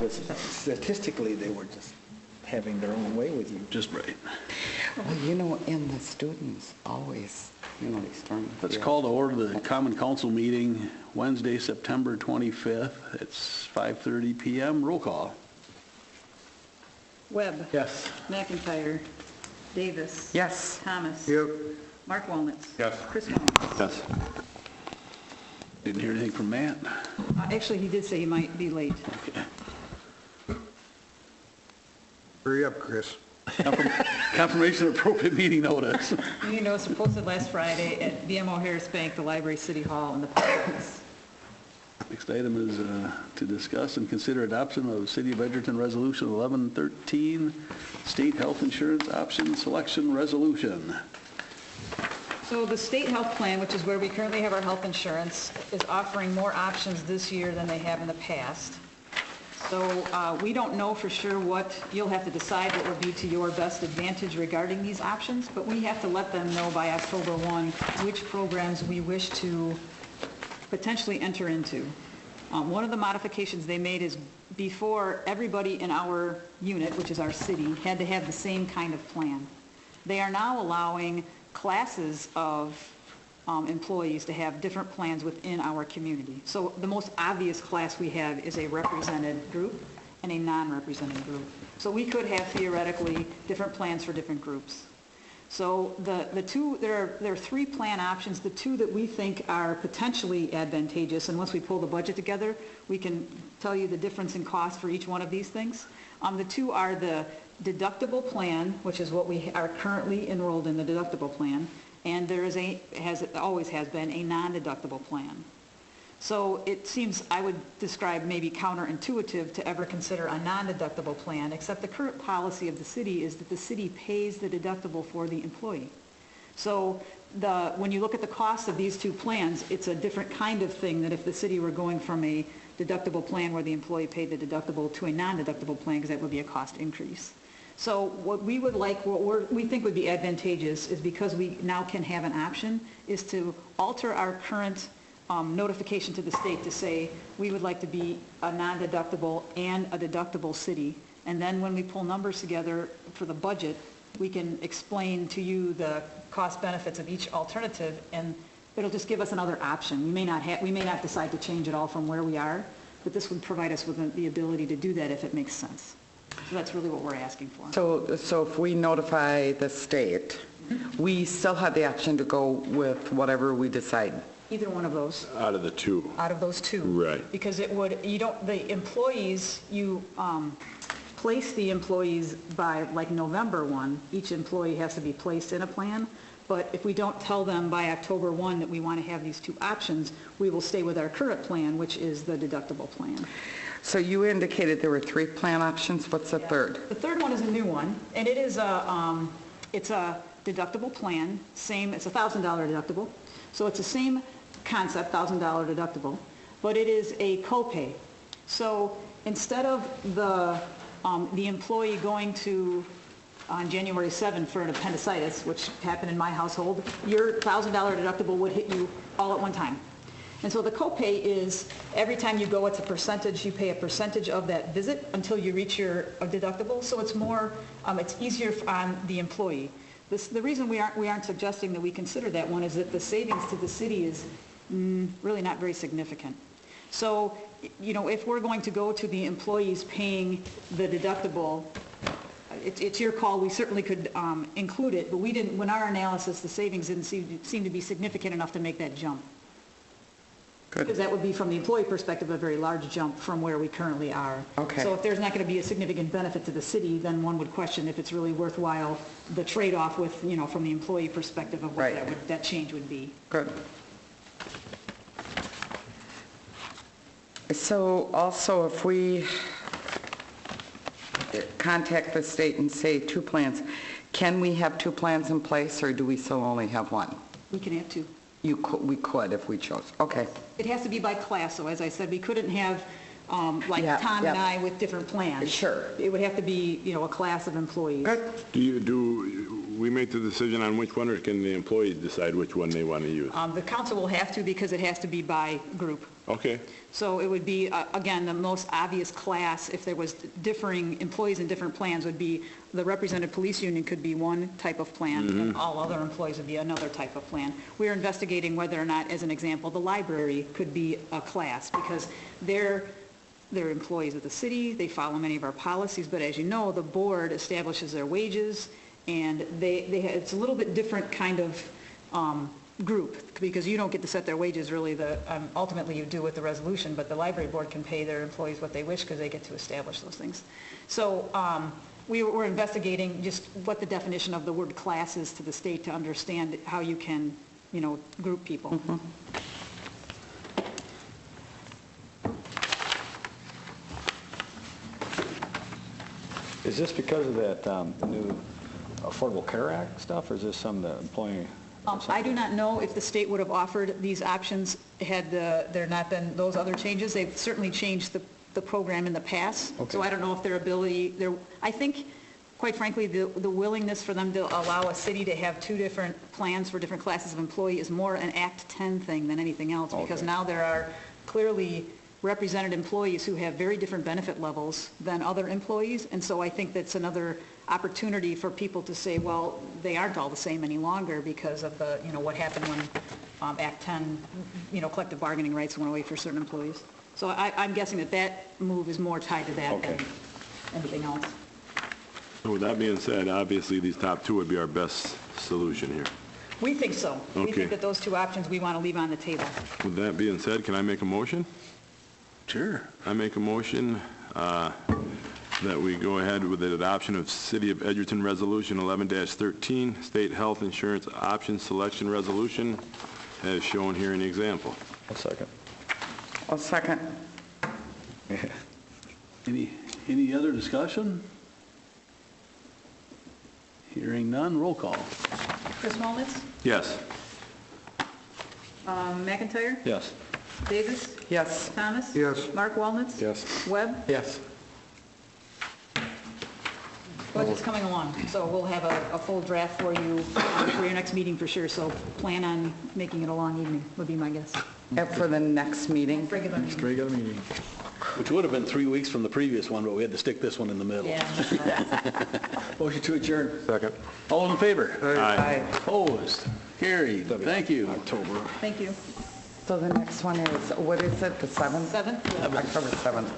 because statistically they were just having their own way with you. Just right. Well, and the students always, they storm. Let's call to order the Common Council meeting Wednesday, September 25th. It's 5:30 p.m. Roll call. Webb. Yes. McIntyre. Davis. Yes. Thomas. Yep. Mark Walnitz. Yes. Chris Mullins. Yes. Didn't hear anything from Matt. Actually, he did say he might be late. Okay. Hurry up, Chris. Confirmation of appropriate meeting notice. Meeting notice was posted last Friday at BMO Harris Bank, the Library, City Hall, and the Post Office. Next item is to discuss and consider adoption of City of Edgerton Resolution 1113, State Health Insurance Option Selection Resolution. So the state health plan, which is where we currently have our health insurance, is offering more options this year than they have in the past. So we don't know for sure what, you'll have to decide what would be to your best advantage regarding these options, but we have to let them know by October 1 which programs we wish to potentially enter into. One of the modifications they made is before everybody in our unit, which is our city, had to have the same kind of plan. They are now allowing classes of employees to have different plans within our community. So the most obvious class we have is a represented group and a non-represented group. So we could have theoretically different plans for different groups. So the two, there are three plan options. The two that we think are potentially advantageous, and once we pull the budget together, we can tell you the difference in cost for each one of these things. The two are the deductible plan, which is what we are currently enrolled in, the deductible plan, and there is always has been a non-deductible plan. So it seems, I would describe maybe counterintuitive to ever consider a non-deductible plan, except the current policy of the city is that the city pays the deductible for the employee. So when you look at the cost of these two plans, it's a different kind of thing than if the city were going from a deductible plan where the employee paid the deductible to a non-deductible plan, because that would be a cost increase. So what we would like, we think would be advantageous is, because we now can have an option, is to alter our current notification to the state to say we would like to be a non-deductible and a deductible city. And then when we pull numbers together for the budget, we can explain to you the cost benefits of each alternative, and it'll just give us another option. We may not decide to change it all from where we are, but this would provide us with the ability to do that if it makes sense. So that's really what we're asking for. So if we notify the state, we still have the option to go with whatever we decide. Either one of those. Out of the two. Out of those two. Right. Because the employees, you place the employees by like November 1, each employee has to be placed in a plan. But if we don't tell them by October 1 that we want to have these two options, we will stay with our current plan, which is the deductible plan. So you indicated there were three plan options. What's the third? The third one is a new one, and it is it's a deductible plan. It's a $1,000 deductible. So it's the same concept, $1,000 deductible, but it is a copay. So instead of the employee going to on January 7th for an appendicitis, which happened in my household, your $1,000 deductible would hit you all at one time. And so the copay is every time you go, it's a percentage. You pay a percentage of that visit until you reach your deductible. So it's more, it's easier on the employee. The reason we aren't suggesting that we consider that one is that the savings to the city is really not very significant. So, if we're going to go to the employees paying the deductible, it's your call. We certainly could include it, but we didn't. When our analysis, the savings didn't seem to be significant enough to make that jump. Good. Because that would be, from the employee perspective, a very large jump from where we currently are. Okay. So if there's not going to be a significant benefit to the city, then one would question if it's really worthwhile, the trade-off with, from the employee perspective of what that change would be. Good. So also, if we contact the state and say two plans, can we have two plans in place, or do we still only have one? We can have two. We could if we chose. Okay. It has to be by class, so as I said, we couldn't have Tom and I with different plans. Sure. It would have to be, a class of employees. Good. we make the decision on which one, or can the employees decide which one they want to use? The council will have to because it has to be by group. Okay, So it would be, again, the most obvious class, if there was differing employees in different plans, would be the represented police union could be one type of plan, and all other employees would be another type of plan. We're investigating whether or not, as an example, the library could be a class, because they're employees of the city, they follow many of our policies, but as you know, the board establishes their wages, and it's a little bit different kind of group, because you don't get to set their wages, really, ultimately you do with the resolution, but the library board can pay their employees what they wish because they get to establish those things. So we're investigating just what the definition of the word class is to the state to understand how you can, group people. Is this because of that new Affordable Care Act stuff, or is this some of the employee? I do not know if the state would have offered these options had there not been those other changes. They've certainly changed the program in the past. Okay. So I don't know if their ability, I think, quite frankly, the willingness for them to allow a city to have two different plans for different classes of employee is more an Act 10 thing than anything else, because Okay. now there are clearly represented employees who have very different benefit levels than other employees, and so I think that's another opportunity for people to say, well, they aren't all the same any longer because of the, what happened when Act 10, collective bargaining rights went away for certain employees. So I'm guessing that move is more tied to that than Okay. anything else. so with that being said, obviously these top two would be our best solution here. We think so. We Okay. think that those two options we want to leave on the table. With that being said, can I make a motion? Sure. I make a motion that we go ahead with the adoption of City of Edgerton Resolution 11-13, State Health Insurance Option Selection Resolution, as shown here in the example. A second. I'll second. Any other discussion? Hearing none, roll call. Chris Walnitz? Yes. McIntyre? Yes. Davis? Yes. Thomas? Yes. Mark Walnitz? Yes. Webb? Yes. Budget's coming along, so we'll have a full draft for you for your next meeting for sure, so plan on making it a long evening, would be my guess. And for the next meeting? Regular meeting. Regular meeting. Which would have been 3 weeks from the previous one, but we had to stick this one in the middle. Yeah. Motion to adjourn. Second. All in favor? Aye. Opposed? Carried. Thank you. October. Thank you. So the next one is, what is it, the 7th? 7th? October 7th.